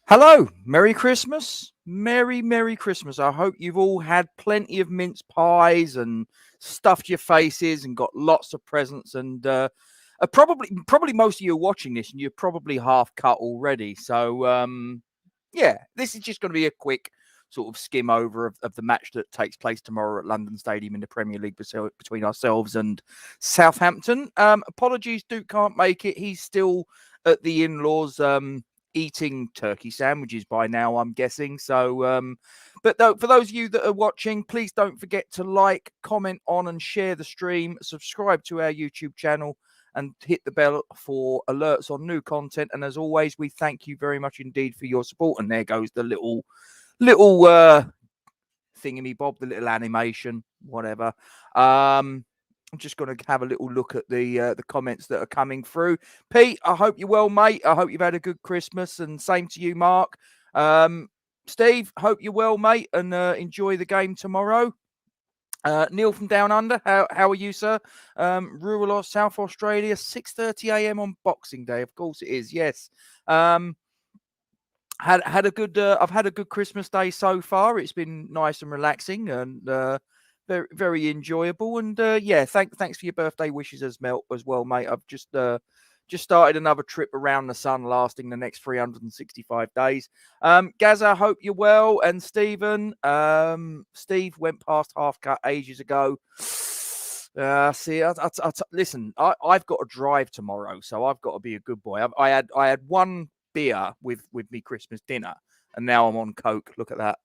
Hello, Merry Christmas. Merry Christmas. I hope you've all had plenty of mince pies and stuffed your faces and got lots of presents. And probably most of you are watching this and you're probably half cut already. So, yeah, this is just going to be a quick sort of skim over of the match that takes place tomorrow at London Stadium in the Premier League between ourselves and Southampton. Apologies, Duke can't make it. He's still at the in-laws. Eating turkey sandwiches by now, I'm guessing. So, but though, for those of you that are watching, please don't forget to like, comment on, and share the stream. Subscribe to our YouTube channel and hit the bell for alerts on new content. And as always, we thank you very much indeed for your support. And there goes the little thingy bob, the little animation, whatever. I'm just going to have a little look at the comments that are coming through. Pete, I hope you're well, mate. I hope you've had a good Christmas, and same to you, Mark. Steve, hope you're well, mate, and enjoy the game tomorrow. Neil from Down Under, how are you, sir? Rural or South Australia, 6:30 a.m. on Boxing Day. Of course it is. Yes. Had a good. I've had a good Christmas day so far. It's been nice and relaxing, and very enjoyable. And yeah, thanks for your birthday wishes as well, mate. I've just started another trip around the sun, lasting the next 365 days. Gaza, hope you're well. And Stephen, Steve went past half cut ages ago. See, listen, I've got to drive tomorrow, so I've got to be a good boy. I had one beer with me Christmas dinner, and now I'm on Coke. Look at that.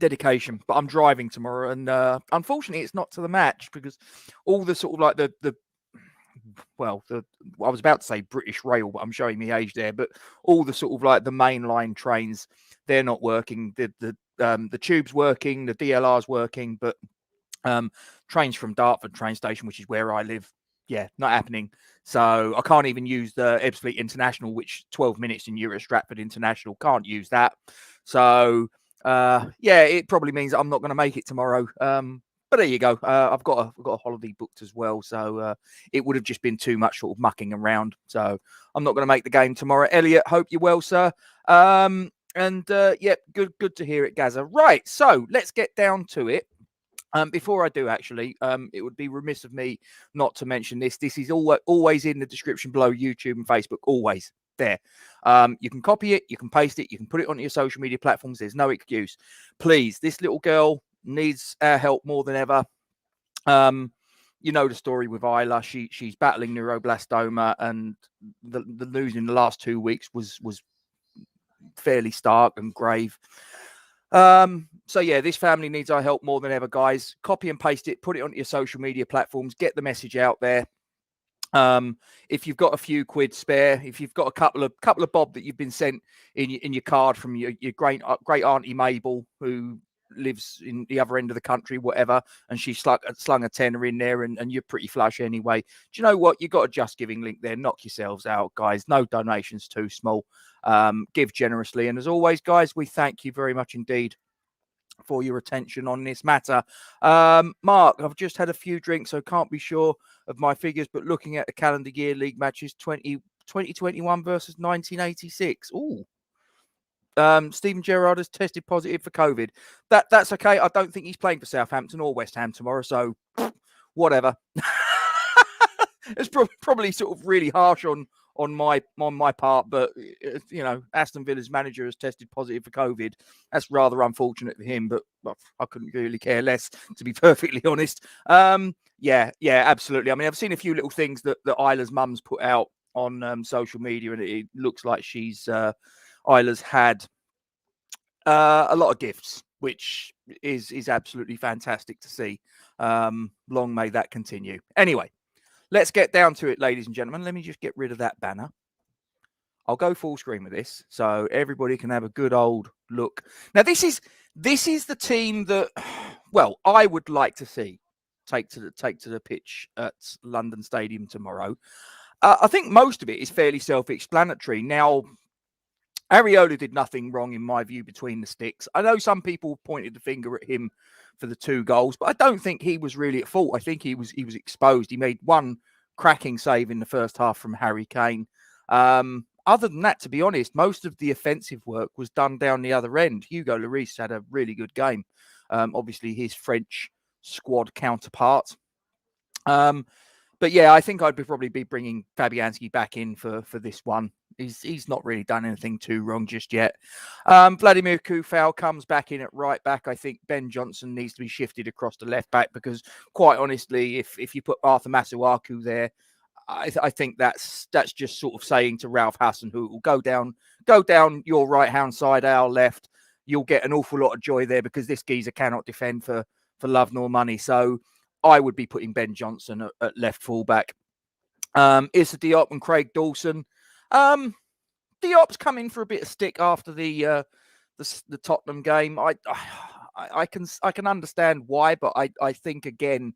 Dedication. But I'm driving tomorrow, and unfortunately it's not to the match because all the sort of like the I was about to say British Rail, but I'm showing me age there, but all the sort of like the mainline trains, they're not working. The tube's working, the DLR's working, but trains from Dartford train station, which is where I live, yeah, not happening. So I can't even use the Ebbsfleet International, which 12 minutes in Euro Stratford International, can't use that. So yeah, it probably means I'm not going to make it tomorrow. But there you go. I've got a holiday booked as well, so it would have just been too much sort of mucking around. So I'm not going to make the game tomorrow. Elliot, hope you're well, sir. And yeah, good to hear it, Gaza. Right, so let's get down to it. Before I do, actually, it would be remiss of me not to mention this. This is always in the description below YouTube and Facebook, always there. You can copy it, you can paste it, you can put it onto your social media platforms. There's no excuse. Please, this little girl needs our help more than ever. You know the story with Isla. She's battling neuroblastoma, and the news in the last 2 weeks was fairly stark and grave. So yeah, this family needs our help more than ever, guys. Copy and paste it, put it onto your social media platforms, get the message out there. If you've got a few quid spare, if you've got a couple of bob that you've been sent in your card from your great auntie Mabel, who lives in the other end of the country, whatever, and she slung a tenner in there, and you're pretty flush anyway. Do you know what? You've got a Just Giving link there. Knock yourselves out, guys. No donations too small. Give generously. And as always, guys, we thank you very much indeed for your attention on this matter. Mark, I've just had a few drinks, so can't be sure of my figures, but looking at the calendar year league matches, 2021 versus 1986. Ooh. Steven Gerrard has tested positive for COVID. That's okay. I don't think he's playing for Southampton or West Ham tomorrow, so whatever. It's probably sort of really harsh on my part, but you know, Aston Villa's manager has tested positive for COVID. That's rather unfortunate for him, but I couldn't really care less, to be perfectly honest. Yeah, absolutely. I mean, I've seen a few little things that Isla's mum's put out on social media, and it looks like Isla's had a lot of gifts, which is absolutely fantastic to see. Long may that continue. Anyway, let's get down to it, ladies and gentlemen. Let me just get rid of that banner. I'll go full screen with this so everybody can have a good old look. Now, this is the team that, well, I would like to see take to the pitch at London Stadium tomorrow. I think most of it is fairly self-explanatory. Now, Areola did nothing wrong, in my view, between the sticks. I know some people pointed the finger at him for the 2 goals, but I don't think he was really at fault. I think he was exposed. He made one cracking save in the first half from Harry Kane. other than that, to be honest, most of the offensive work was done down the other end. Hugo Lloris had a really good game. Obviously, his French squad counterpart. But yeah, I think I'd probably be bringing Fabianski back in for this one. He's not really done anything too wrong just yet. Vladimir Kufau comes back in at right back. I think Ben Johnson needs to be shifted across to left back because, quite honestly, if you put Arthur Masuaku there, I think that's just sort of saying to Ralph Hasenhüttl, go down your right hand side, our left. You'll get an awful lot of joy there because this geezer cannot defend for love nor money. So I would be putting Ben Johnson at left fullback. Issa Diop and Craig Dawson. Diop's come in for a bit of stick after the Tottenham game. I can understand why, but I think again,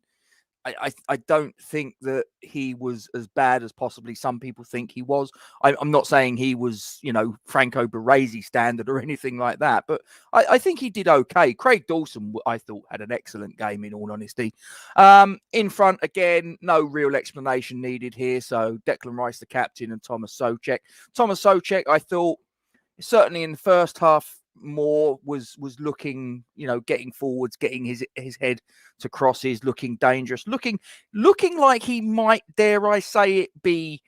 I don't think that he was as bad as possibly some people think he was. I'm not saying he was, Franco Baresi standard or anything like that, but I think he did okay. Craig Dawson, I thought, had an excellent game, in all honesty. In front, again, no real explanation needed here. So Declan Rice, the captain, and Thomas Souček. Thomas Souček, I thought, certainly in the first half, more was looking, getting forwards, getting his head to crosses, looking dangerous, looking like he might, dare I say it, be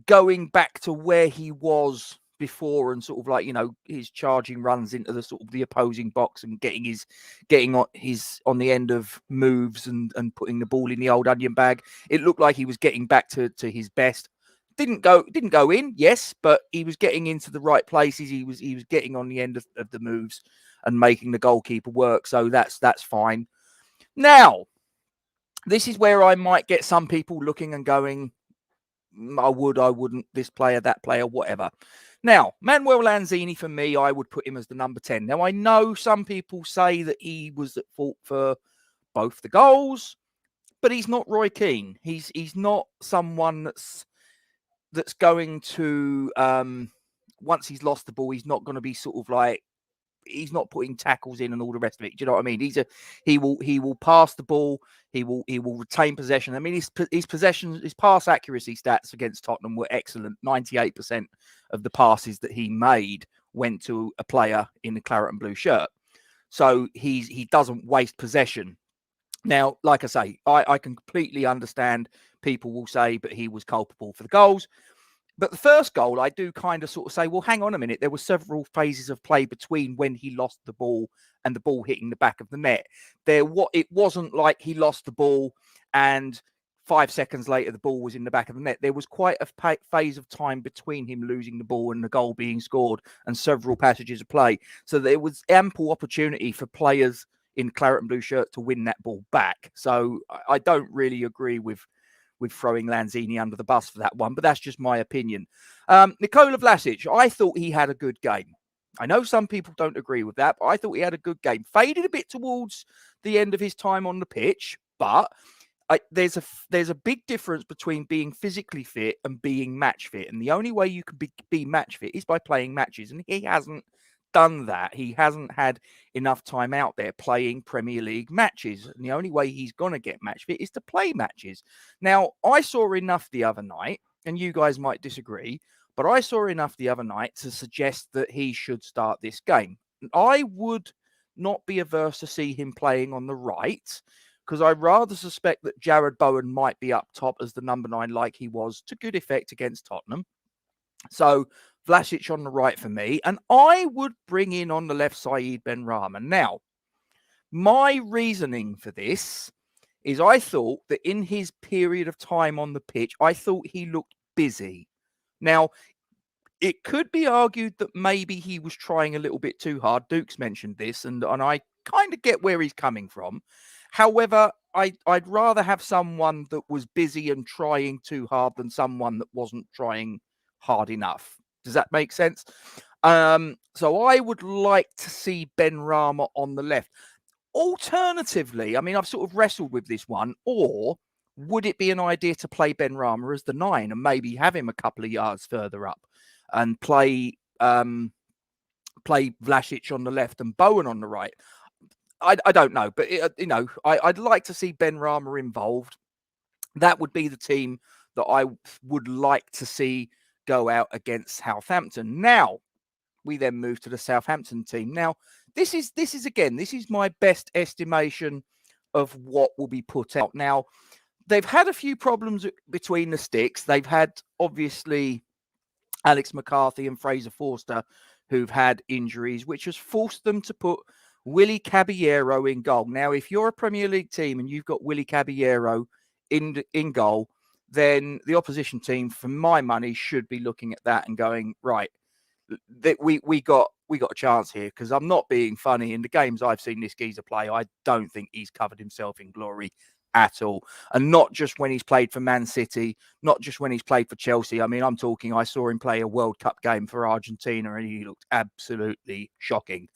going back to where he was before, and sort of like, his charging runs into the sort of the opposing box and getting on the end of moves and putting the ball in the old onion bag. It looked like he was getting back to his best. Didn't go in, yes, but he was getting into the right places. He was getting on the end of the moves and making the goalkeeper work. So that's fine. Now, this is where I might get some people looking and going, I wouldn't, this player, that player, whatever. Now, Manuel Lanzini, for me, I would put him as the number 10. Now, I know some people say that he was at fault for both the goals, but he's not Roy Keane. He's not someone that's going to, once he's lost the ball, he's not going to be sort of like, he's not putting tackles in and all the rest of it. Do you know what I mean? He will pass the ball. He will retain possession. I mean, his pass accuracy stats against Tottenham were excellent. 98% of the passes that he made went to a player in the claret and blue shirt. So he doesn't waste possession. Now, like I say, I can completely understand people will say, but he was culpable for the goals. But the first goal, I do kind of sort of say, well, hang on a minute. There were several phases of play between when he lost the ball and the ball hitting the back of the net. It wasn't like he lost the ball and 5 seconds later the ball was in the back of the net. There was quite a phase of time between him losing the ball and the goal being scored, and several passages of play. So there was ample opportunity for players in claret and blue shirt to win that ball back. So I don't really agree with throwing Lanzini under the bus for that one, but that's just my opinion. Nikola Vlasic, I thought he had a good game. I know some people don't agree with that, but I thought he had a good game. Faded a bit towards the end of his time on the pitch, but there's a big difference between being physically fit and being match fit. And the only way you can be match fit is by playing matches. And he hasn't done that. He hasn't had enough time out there playing Premier League matches. And the only way he's going to get match fit is to play matches. Now, I saw enough the other night, and you guys might disagree, but I saw enough the other night to suggest that he should start this game. I would not be averse to see him playing on the right, because I rather suspect that Jared Bowen might be up top as the number 9 like he was to good effect against Tottenham. So Vlasic on the right for me. And I would bring in on the left Saeed Benrahma. Now, my reasoning for this is I thought that in his period of time on the pitch, I thought he looked busy. Now, it could be argued that maybe he was trying a little bit too hard. Duke's mentioned this, and I kind of get where he's coming from. However, I'd rather have someone that was busy and trying too hard than someone that wasn't trying hard enough. Does that make sense? So I would like to see Benrahma on the left. Alternatively, I mean, I've sort of wrestled with this one, or would it be an idea to play Benrahma as the 9 and maybe have him a couple of yards further up and play Vlasic on the left and Bowen on the right? I don't know, but I'd like to see Benrahma involved. That would be the team that I would like to see go out against Southampton. Now, we then move to the Southampton team. Now, this is my best estimation of what will be put out. Now, they've had a few problems between the sticks. They've had, obviously, Alex McCarthy and Fraser Forster, who've had injuries, which has forced them to put Willy Caballero in goal. Now, if you're a Premier League team and you've got Willy Caballero in goal, then the opposition team, for my money, should be looking at that and going, right, that we got a chance here. Because I'm not being funny. In the games I've seen this geezer play, I don't think he's covered himself in glory at all. And not just when he's played for Man City, not just when he's played for Chelsea. I mean, I saw him play a World Cup game for Argentina and he looked absolutely shocking.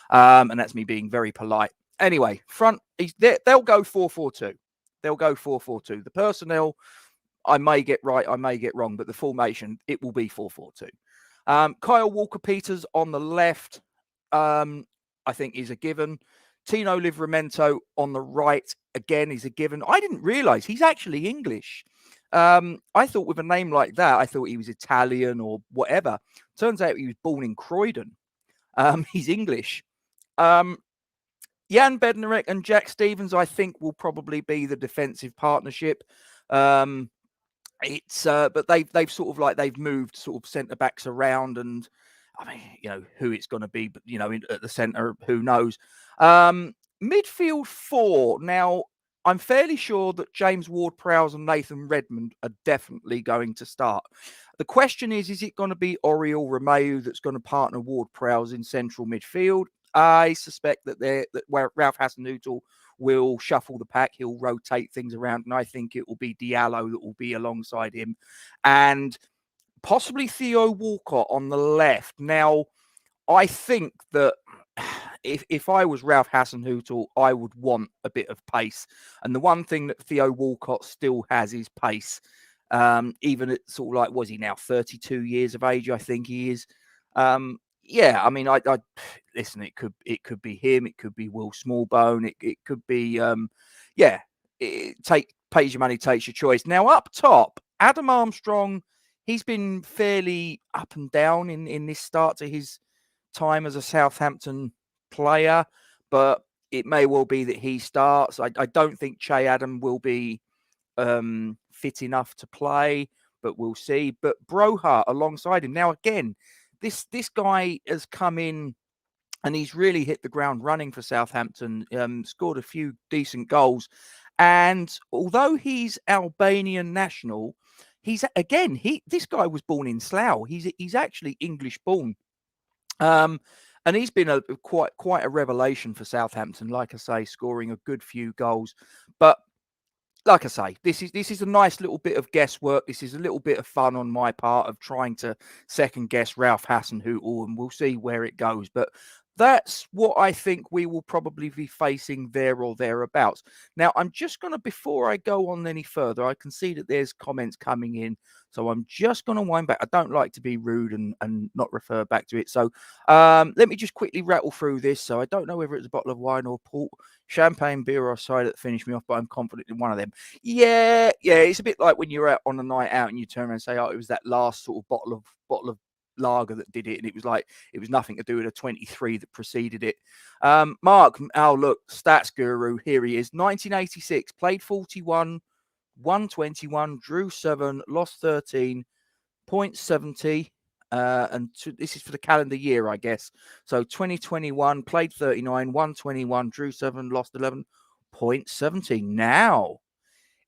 And that's me being very polite. Anyway, front, they'll go 4-4-2. They'll go 4-4-2. The personnel, I may get right, I may get wrong, but the formation, it will be 4-4-2. Kyle Walker-Peters on the left, I think is a given. Tino Livramento on the right, again, is a given. I didn't realise he's actually English. I thought with a name like that, I thought he was Italian or whatever. Turns out he was born in Croydon. He's English. Jan Bednarek and Jack Stevens, I think, will probably be the defensive partnership. But they've moved sort of centre backs around, and I mean, who it's going to be, but at the centre, who knows? Midfield 4. Now, I'm fairly sure that James Ward-Prowse and Nathan Redmond are definitely going to start. The question is it going to be Oriol Romeu that's going to partner Ward-Prowse in central midfield? I suspect that Ralph Hasenhüttl will shuffle the pack. He'll rotate things around, and I think it will be Diallo that will be alongside him, and possibly Theo Walcott on the left. Now, I think that if I was Ralph Hasenhüttl, I would want a bit of pace. And the one thing that Theo Walcott still has is pace. Even at sort of like, was he now 32 years of age? I think he is. Yeah, I mean, I listen. It could be him. It could be Will Smallbone. It could be pays your money, takes your choice. Now up top, Adam Armstrong. He's been fairly up and down in this start to his time as a Southampton player, but it may well be that he starts. I don't think Che Adam will be fit enough to play, but we'll see. But Broha alongside him. Now again, this guy has come in and he's really hit the ground running for Southampton, scored a few decent goals. And although he's Albanian national, this guy was born in Slough. He's actually English born. And he's been quite a revelation for Southampton, like I say, scoring a good few goals. But like I say, this is a nice little bit of guesswork. This is a little bit of fun on my part of trying to second guess Ralph Hasenhüttl, and we'll see where it goes. But that's what I think we will probably be facing there or thereabouts. Now, I'm just going to, before I go on any further, I can see that there's comments coming in. So I'm just going to wind back. I don't like to be rude and not refer back to it. So let me just quickly rattle through this. So I don't know whether it's a bottle of wine or port, champagne, beer or cider that finished me off, but I'm confident in one of them. Yeah. It's a bit like when you're out on a night out and you turn around and say, oh, it was that last sort of bottle of lager that did it, and it was nothing to do with a 23 that preceded it. Mark, look, stats guru, here he is. 1986, played 41, won 21, drew 7, lost 13, 0.70, this is for the calendar year, I guess. So 2021, played 39, won 21, drew 7, lost 11, 0.70. Now,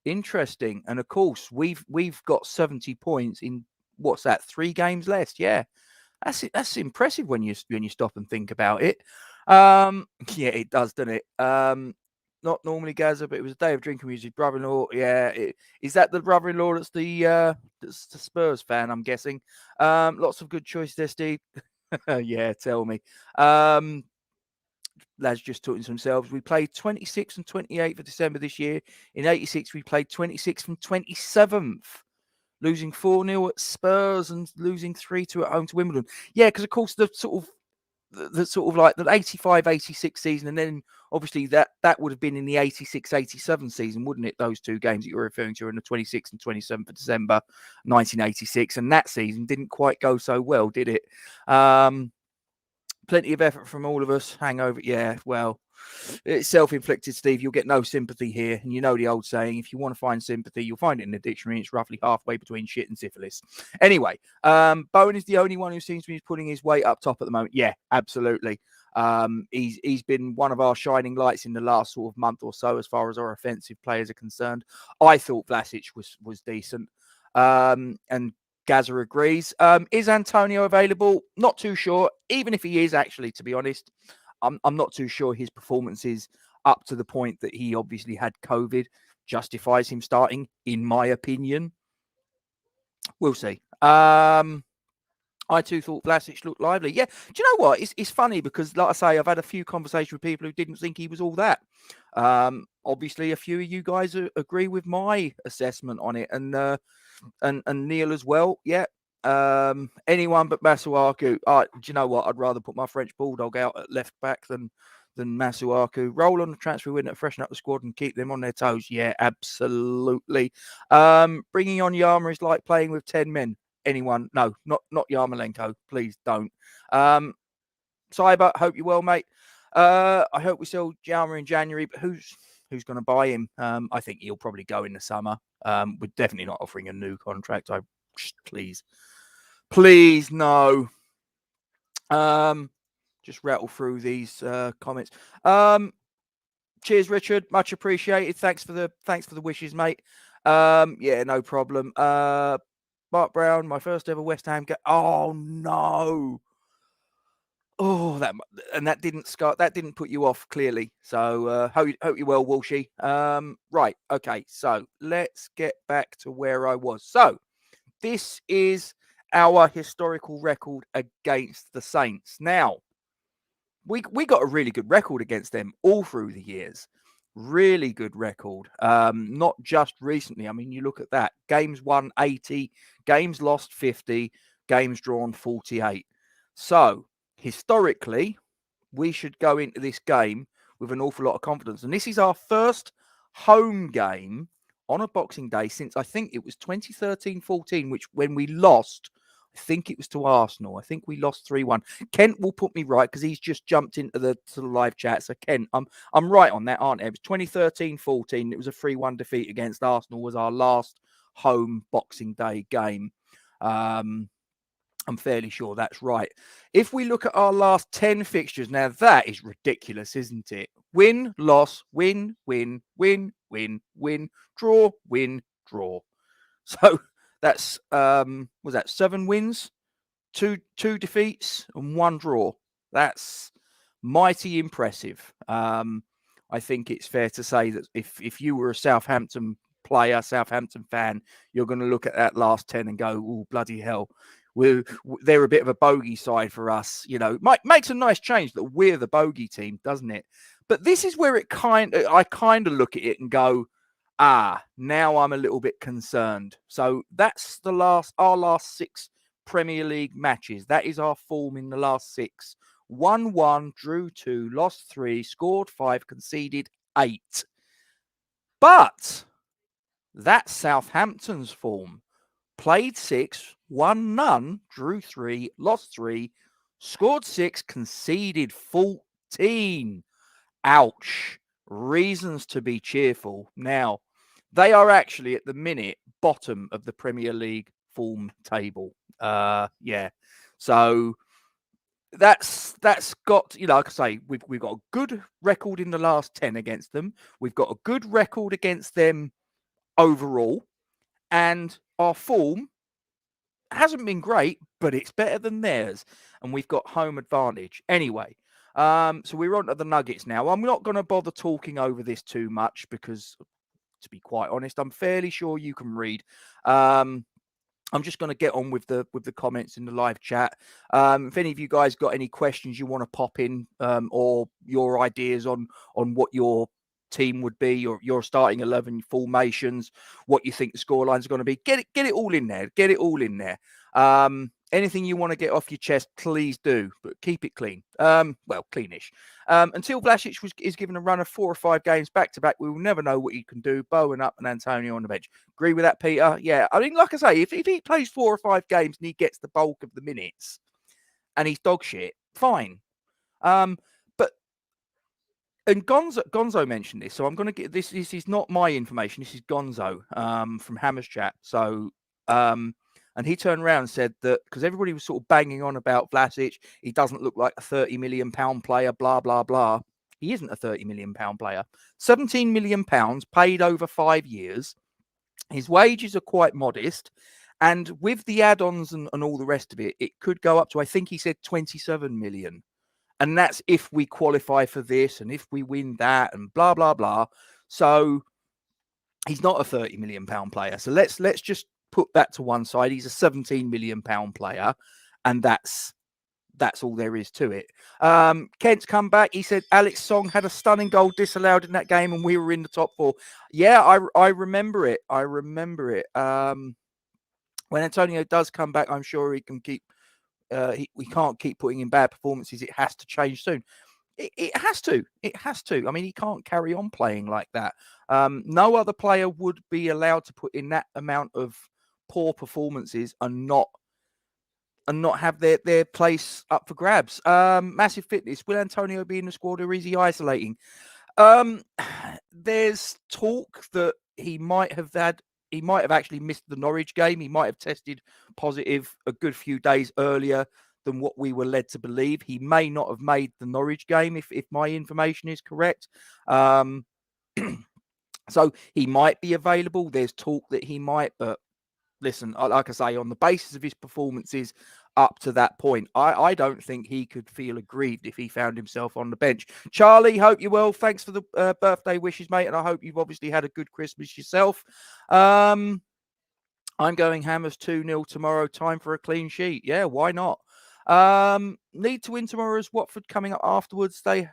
interesting, and of course we've got 70 points in. What's that? 3 games less. Yeah, that's impressive when you stop and think about it. Yeah, it does, doesn't it? Not normally Gaza, but it was a day of drinking with his brother-in-law. Yeah, is that the brother-in-law that's the Spurs fan? I'm guessing. Lots of good choice there, Steve. Yeah, tell me. Lads just talking to themselves. We played 26th and 28th of December this year. In 86, we played 26th and 27th. Losing 4-0 at Spurs and losing 3-2 at home to Wimbledon. Yeah, because of course the sort of the sort of like the 85-86 season, and then obviously that would have been in the 86-87 season, wouldn't it? Those two games that you're referring to, in the 26th and 27th of December 1986, and that season didn't quite go so well, did it? Plenty of effort from all of us. Hangover, yeah, well, it's self-inflicted, Steve. You'll get no sympathy here. And you know the old saying, if you want to find sympathy, you'll find it in the dictionary. It's roughly halfway between shit and syphilis. Anyway, Bowen is the only one who seems to be putting his weight up top at the moment. Yeah, absolutely. He's been one of our shining lights in the last sort of month or so as far as our offensive players are concerned. I thought Vlasic was decent. And Gaza agrees. Is Antonio available? Not too sure. Even if he is, actually, to be honest, I'm not too sure his performances up to the point that he obviously had COVID justifies him starting, in my opinion. We'll see. I too thought Vlasic looked lively. Yeah. Do you know what? It's funny because, like I say, I've had a few conversations with people who didn't think he was all that. Obviously, a few of you guys agree with my assessment on it, and Neil as well. Yeah. Anyone but Masuaku. Do you know what? I'd rather put my French Bulldog out at left back than Masuaku. Roll on the transfer window, freshen up the squad and keep them on their toes. Yeah, absolutely. Bringing on Yama is like playing with 10 men. Anyone? No, not Yarmolenko. Please don't. Cyber, hope you're well, mate. I hope we sell Yama in January, but who's going to buy him? I think he'll probably go in the summer. We're definitely not offering a new contract. Please, no. Just rattle through these comments. Cheers, Richard. Much appreciated. Thanks for the wishes, mate. Yeah, no problem. Mark Brown, my first ever West Ham game. Oh no. Oh, that didn't put you off, clearly. So hope you're well, Walshy. Right, okay. So let's get back to where I was. So this is our historical record against the Saints. Now, we got a really good record against them all through the years. Really good record. Not just recently. I mean, you look at that. Games won 80, games lost 50, games drawn 48. So historically, we should go into this game with an awful lot of confidence. And this is our first home game on a Boxing Day since I think it was 2013-14, which when we lost, I think it was to Arsenal. I think we lost 3-1. Kent will put me right because he's just jumped into the live chat. So Kent, I'm right on that, aren't I? It was 2013-14. It was a 3-1 defeat against Arsenal. Was our last home Boxing Day game. I'm fairly sure that's right. If we look at our last 10 fixtures, now that is ridiculous, isn't it? Win, loss, win, win, win, win, win, draw, win, draw. So that's was that 7 wins, two defeats, and 1 draw. That's mighty impressive. I think it's fair to say that if you were a Southampton player, Southampton fan, you're going to look at that last 10 and go, oh, bloody hell. They're a bit of a bogey side for us, you know. Makes a nice change that we're the bogey team, doesn't it? But this is where I kind of look at it and go, now I'm a little bit concerned. So that's our last 6 Premier League matches. That is our form in the last 6. 1-1, drew 2, lost 3, scored 5, conceded 8. But that's Southampton's form. Played 6, won none, drew 3, lost 3, scored 6, conceded 14. Ouch. Reasons to be cheerful. Now, they are actually at the minute bottom of the Premier League form table. Yeah. So that's got, you know, like I say, we've got a good record in the last 10 against them. We've got a good record against them overall. And our form hasn't been great, but it's better than theirs. And we've got home advantage. Anyway, so we're on to the Nuggets now. I'm not going to bother talking over this too much because, to be quite honest, I'm fairly sure you can read. I'm just going to get on with the comments in the live chat. If any of you guys got any questions you want to pop in, or your ideas on what your team would be, or your starting 11 formations, what you think the scorelines are going to be, get it all in there. Get it all in there. anything you want to get off your chest, please do, but keep it clean. Well, cleanish. Until Vlasic is given a run of 4 or 5 games back to back, we will never know what he can do. Bowen up and Antonio on the bench. Agree with that, Peter? Yeah. I mean, like I say, if he plays 4 or 5 games and he gets the bulk of the minutes and he's dog shit, fine. But and Gonzo mentioned this, so I'm going to get this. This is not my information. This is Gonzo from Hammer's chat. So and he turned around and said that because everybody was sort of banging on about Vlasic, he doesn't look like a £30 million player, blah, blah, blah. He isn't a £30 million player. £17 million paid over 5 years. His wages are quite modest. And with the add-ons and all the rest of it, it could go up to, I think he said 27 million. And that's if we qualify for this and if we win that and blah, blah, blah. So he's not a £30 million player. So let's just put that to one side. He's a £17 million player, and that's all there is to it. Kent's come back. He said Alex Song had a stunning goal disallowed in that game, and we were in the top 4. Yeah, I remember it. I remember it. When Antonio does come back, I'm sure he can keep. We can't keep putting in bad performances. It has to change soon. It has to. It has to. I mean, he can't carry on playing like that. No other player would be allowed to put in that amount of poor performances and not have their place up for grabs. Massive fitness. Will Antonio be in the squad or is he isolating? There's talk that he might have actually missed the Norwich game. He might have tested positive a good few days earlier than what we were led to believe. He may not have made the Norwich game if my information is correct. So he might be available. There's talk that he might, but listen, like I say, on the basis of his performances up to that point, I don't think he could feel aggrieved if he found himself on the bench. Charlie, hope you're well. Thanks for the birthday wishes, mate. And I hope you've obviously had a good Christmas yourself. I'm going Hammers 2-0 tomorrow. Time for a clean sheet. Yeah, why not? Need to win tomorrow as Watford coming up afterwards. They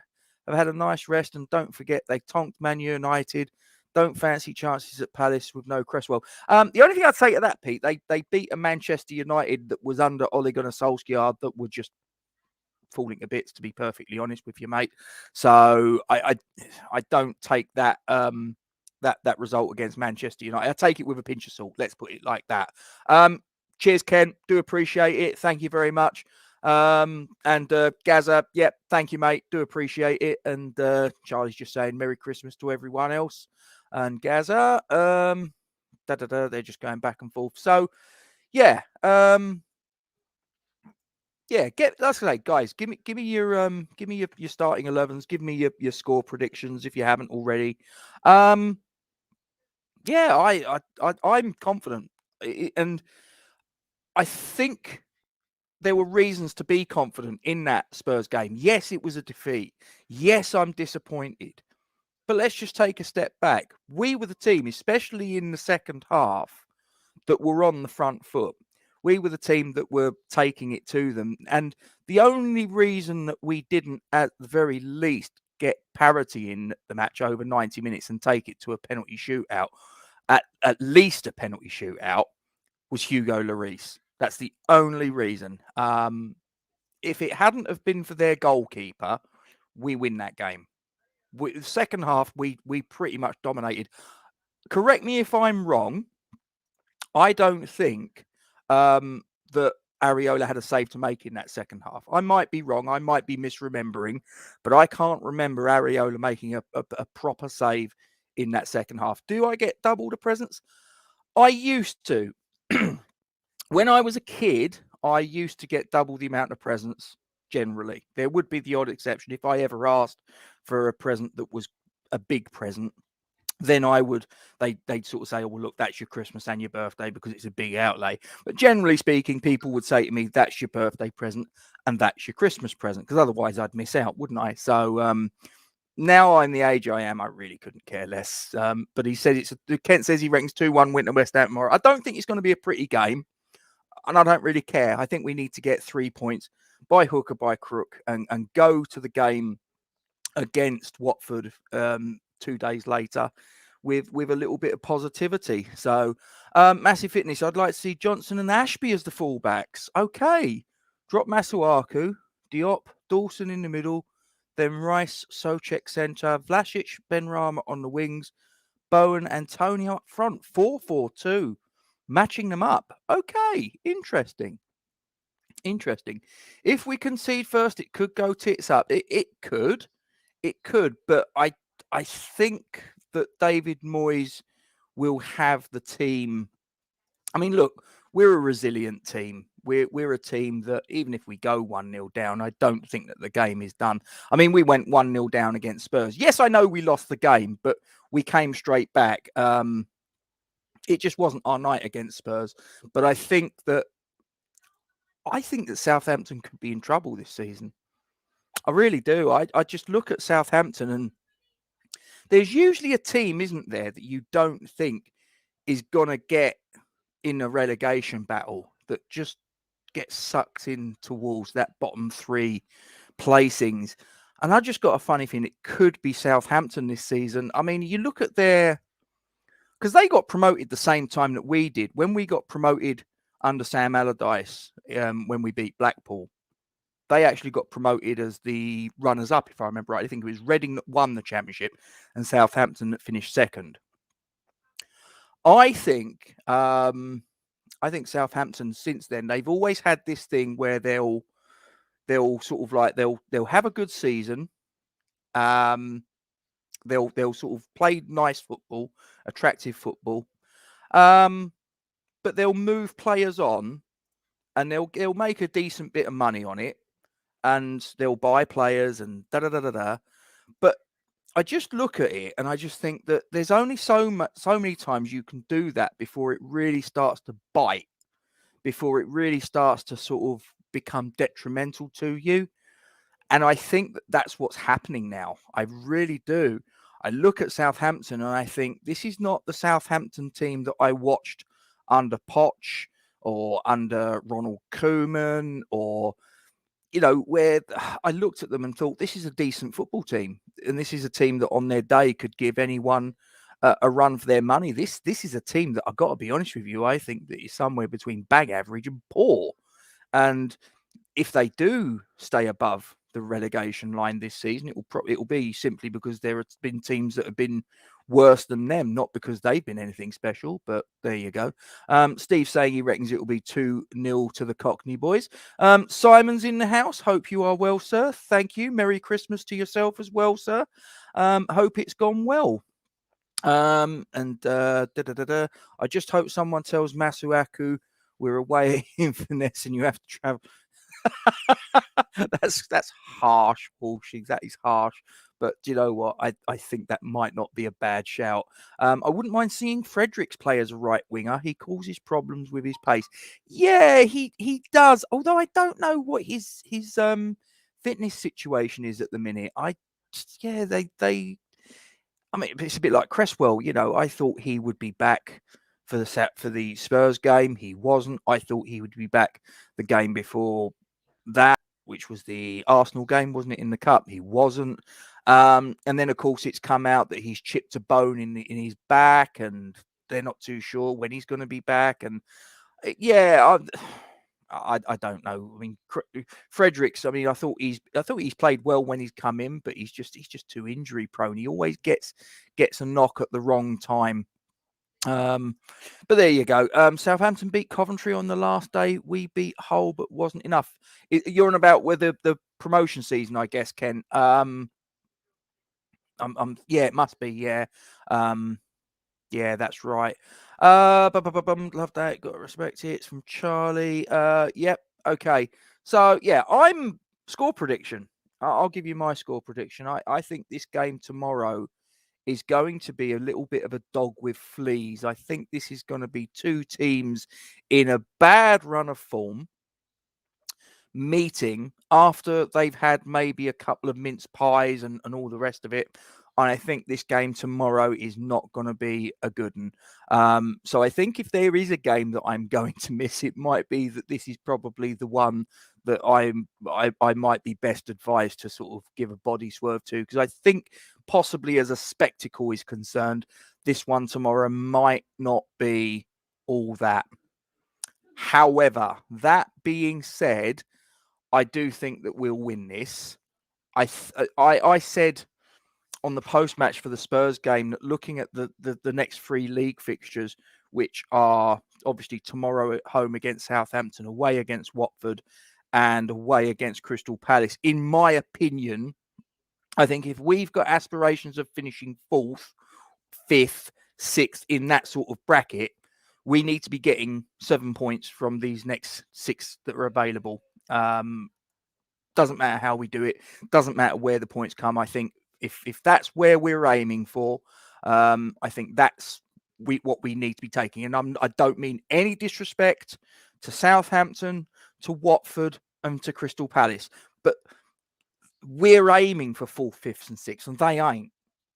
have had a nice rest. And don't forget, they tonked Man United. Don't fancy chances at Palace with no Cresswell. The only thing I'd say to that, Pete, they beat a Manchester United that was under Ole Gunnar Solskjaer that were just falling to bits, to be perfectly honest with you, mate. So I don't take that that result against Manchester United. I take it with a pinch of salt. Let's put it like that. Cheers, Ken. Do appreciate it. Thank you very much. And Gaza, yep, thank you, mate. Do appreciate it. And Charlie's just saying Merry Christmas to everyone else. And Gaza, they're just going back and forth. So, yeah, that's right, guys. Give me your starting 11s. Give me your score predictions if you haven't already. I'm confident, and I think there were reasons to be confident in that Spurs game. Yes, it was a defeat. Yes, I'm disappointed. But let's just take a step back. We were the team, especially in the second half, that were on the front foot. We were the team that were taking it to them. And the only reason that we didn't, at the very least, get parity in the match over 90 minutes and take it to a penalty shootout, at least a penalty shootout, was Hugo Lloris. That's the only reason. If it hadn't have been for their goalkeeper, we win that game. The second half, we pretty much dominated. Correct me if I'm wrong. I don't think that Areola had a save to make in that second half. I might be wrong. I might be misremembering, but I can't remember Areola making a proper save in that second half. Do I get double the presents? I used to. When I was a kid, I used to get double the amount of presents. Generally, there would be the odd exception. If I ever asked for a present that was a big present, then they'd sort of say, oh, well, look, that's your Christmas and your birthday because it's a big outlay. But generally speaking, people would say to me, that's your birthday present and that's your Christmas present, because otherwise I'd miss out, wouldn't I? So now I'm the age I am, I really couldn't care less. But he said Kent says he reckons 2-1 win to West Ham tomorrow. I don't think it's going to be a pretty game, and I don't really care. I think we need to get 3 points by hook or by crook and go to the game against Watford 2 days later with a little bit of positivity. So, Massive Fitness, I'd like to see Johnson and Ashby as the fullbacks. Okay. Drop Masuaku, Diop, Dawson in the middle, then Rice, Soucek centre, Vlasic, Benrahma on the wings, Bowen, Antonio up front. 4-4-2. Matching them up. Okay. Interesting. If we concede first, it could go tits up. It could. But I think that David Moyes will have the team. I mean, look, we're a resilient team. We're a team that even if we go 1-0 down, I don't think that the game is done. I mean, we went 1-0 down against Spurs. Yes, I know we lost the game, but we came straight back. It just wasn't our night against Spurs. But I think that Southampton could be in trouble this season. I really do. I just look at Southampton, and there's usually a team, isn't there, that you don't think is going to get in a relegation battle, that just gets sucked in towards that bottom 3 placings. And I just got a funny feeling it could be Southampton this season. I mean, you look at because they got promoted the same time that we did. When we got promoted under Sam Allardyce, when we beat Blackpool, they actually got promoted as the runners-up, if I remember right. I think it was Reading that won the championship and Southampton that finished second. I think Southampton since then, they've always had this thing where they'll sort of like they'll have a good season. They'll sort of play nice football, attractive football. But they'll move players on and they'll make a decent bit of money on it, and they'll buy players and da-da-da-da-da. But I just look at it and I just think that there's only so many times you can do that before it really starts to bite, before it really starts to sort of become detrimental to you. And I think that that's what's happening now. I really do. I look at Southampton and I think this is not the Southampton team that I watched under Poch or under Ronald Koeman, or, you know, where I looked at them and thought, this is a decent football team. And this is a team that on their day could give anyone a run for their money. This is a team that, I've got to be honest with you, I think that is somewhere between bag average and poor. And if they do stay above the relegation line this season, it will be simply because there have been teams that have been worse than them, not because they've been anything special. But there you go. Steve saying he reckons it will be 2-0 to the Cockney boys. Simon's in the house. Hope you are well, sir. Thank you. Merry Christmas to yourself as well, sir. Hope it's gone well. I just hope someone tells Masuaku we're away at Inverness and you have to travel. That's harsh, bullshit. That is harsh. But do you know what? I think that might not be a bad shout. I wouldn't mind seeing Fredericks play as a right winger. He causes problems with his pace. Yeah, he does. Although I don't know what his fitness situation is at the minute. They. I mean, it's a bit like Cresswell. You know, I thought he would be back for the Spurs game. He wasn't. I thought he would be back the game before that, which was the Arsenal game, wasn't it, in the cup? He wasn't. And then, of course, it's come out that he's chipped a bone in his back, and they're not too sure when he's going to be back. And yeah, I don't know. I mean, Fredericks. I mean, I thought he's played well when he's come in, but he's just too injury prone. He always gets a knock at the wrong time. But there you go. Southampton beat Coventry on the last day. We beat Hull, but wasn't enough. You're on about whether the promotion season, I guess, Ken. Yeah, it must be. Yeah. Yeah, that's right. Love that. Got to respect it. It's from Charlie. Yep. Okay. So yeah, I'm score prediction. I'll give you my score prediction. I think this game tomorrow is going to be a little bit of a dog with fleas. I think this is going to be two teams in a bad run of form meeting after they've had maybe a couple of mince pies and all the rest of it. And I think this game tomorrow is not going to be a good one. So I think if there is a game that I'm going to miss, it might be that this is probably the one that I might be best advised to sort of give a body swerve to, because I think possibly as a spectacle is concerned, this one tomorrow might not be all that. However, that being said, I do think that we'll win this. I said on the post-match for the Spurs game that looking at the next 3 league fixtures, which are obviously tomorrow at home against Southampton, away against Watford, and away against Crystal Palace, in my opinion, I think if we've got aspirations of finishing 4th, 5th, 6th in that sort of bracket, we need to be getting 7 points from these next 6 that are available. Doesn't matter how we do it. Doesn't matter where the points come. I think if that's where we're aiming for, I think that's what we need to be taking. And I don't mean any disrespect to Southampton, to Watford, and to Crystal Palace, but we're aiming for 4th, 5th, and 6th, and they ain't.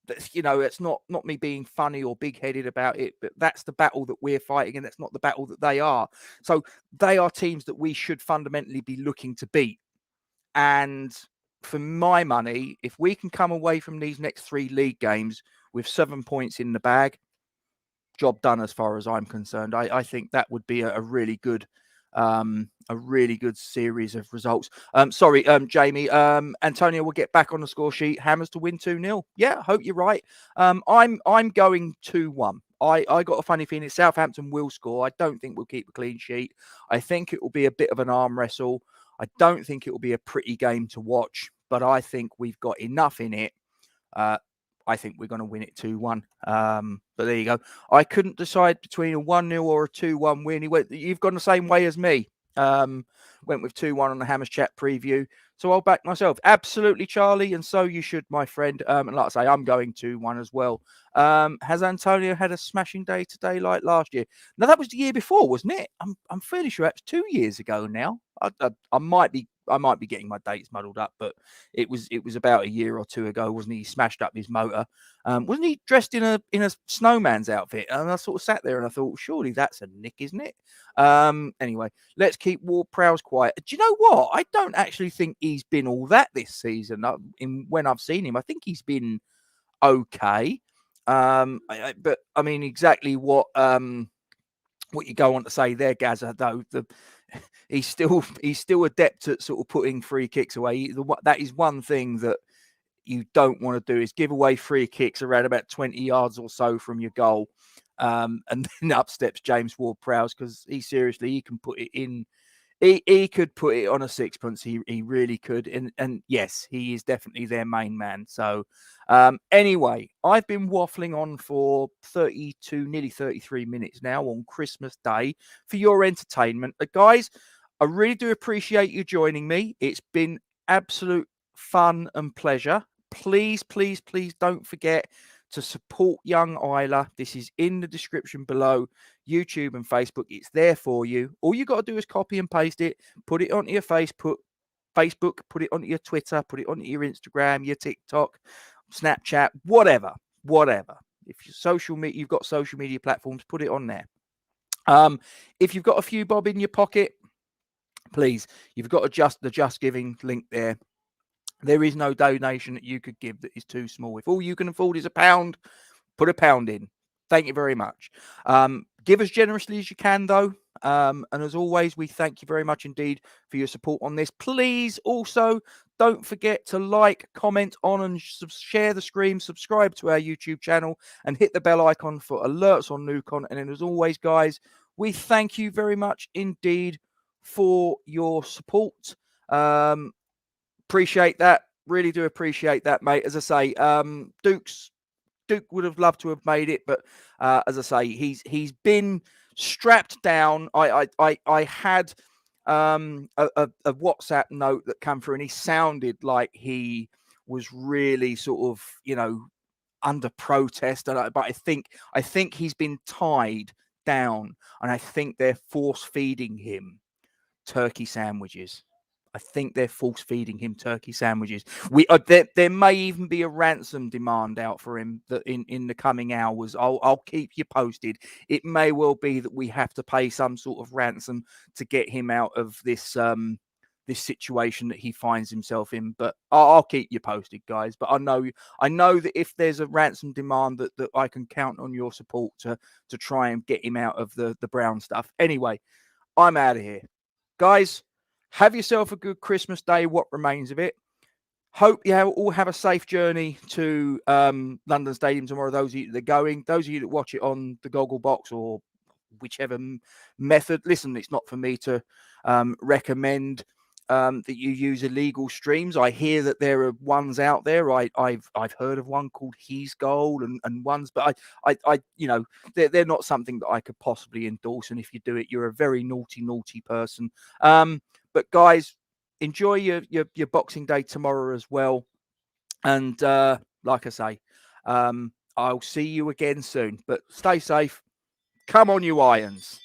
It's not me being funny or big-headed about it, but that's the battle that we're fighting, and that's not the battle that they are. So they are teams that we should fundamentally be looking to beat. And for my money, if we can come away from these next 3 league games with 7 points in the bag, job done as far as I'm concerned. I think that would be a really good series of results. Sorry, Jamie. Antonio will get back on the score sheet. Hammers to win 2-0. Yeah, hope you're right. I'm going 2-1. I got a funny feeling Southampton will score. I don't think we'll keep a clean sheet. I think it will be a bit of an arm wrestle. I don't think it will be a pretty game to watch, but I think we've got enough in it. I think we're going to win it 2-1. But there you go. I couldn't decide between a 1-0 or a 2-1 win. You've gone the same way as me. Went with 2-1 on the Hammers Chat preview. So I'll back myself. Absolutely, Charlie. And so you should, my friend. And like I say, I'm going 2-1 as well. Has Antonio had a smashing day today like last year? No, that was the year before, wasn't it? I'm fairly sure that's 2 years ago now. I might be getting my dates muddled up, but it was about a year or 2 ago, wasn't he? He smashed up his motor. Wasn't he dressed in a snowman's outfit? And I sort of sat there and I thought, surely that's a nick, isn't it? Anyway, let's keep Ward-Prowse quiet. Do you know what? I don't actually think he's been all that this season. When I've seen him, I think he's been okay. But I mean, exactly what you go on to say there, Gazza, though, he's still adept at sort of putting free kicks away. That is one thing that you don't want to do, is give away free kicks around about 20 yards or so from your goal. And then up steps James Ward-Prowse, because he can put it in. He could put it on a sixpence. He really could. And yes, he is definitely their main man. So anyway, I've been waffling on for 32, nearly 33 minutes now on Christmas Day for your entertainment. Guys, I really do appreciate you joining me. It's been absolute fun and pleasure. Please, please, please don't forget to support young Isla. This is in the description below, YouTube and Facebook. It's there for you. All you got to do is copy and paste it, put it onto your Facebook, put it onto your Twitter, put it onto your Instagram, your TikTok, Snapchat, whatever. If you've got social media platforms, put it on there. If you've got a few bob in your pocket, please, you've got the Just Giving link there. There is no donation that you could give that is too small. If all you can afford is £1, put £1 in. Thank you very much. Give as generously as you can, though. And as always, we thank you very much indeed for your support on this. Please also don't forget to like, comment on, and share the stream. Subscribe to our YouTube channel and hit the bell icon for alerts on new content. And as always, guys, we thank you very much indeed for your support. Appreciate that. Really do appreciate that, mate. As I say, Duke would have loved to have made it, but as I say, he's been strapped down. I had a WhatsApp note that came through, and he sounded like he was really sort of, under protest. But I think he's been tied down, and I think they're force feeding him turkey sandwiches. I think they're force feeding him turkey sandwiches. There may even be a ransom demand out for him that in the coming hours. I'll keep you posted. It may well be that we have to pay some sort of ransom to get him out of this this situation that he finds himself in. But I'll keep you posted, guys. But I know that if there's a ransom demand, that I can count on your support to try and get him out of the brown stuff. Anyway, I'm out of here, guys. Have yourself a good Christmas day. What remains of it. Hope you all have a safe journey to London Stadium tomorrow. Those of you that are going, those of you that watch it on the Goggle Box or whichever method, listen, it's not for me to recommend that you use illegal streams. I hear that there are ones out there. I've heard of one called His Goal and ones, but I they're not something that I could possibly endorse. And if you do it, you're a very naughty person. But guys, enjoy your Boxing Day tomorrow as well. And like I say, I'll see you again soon. But stay safe. Come on, you Irons.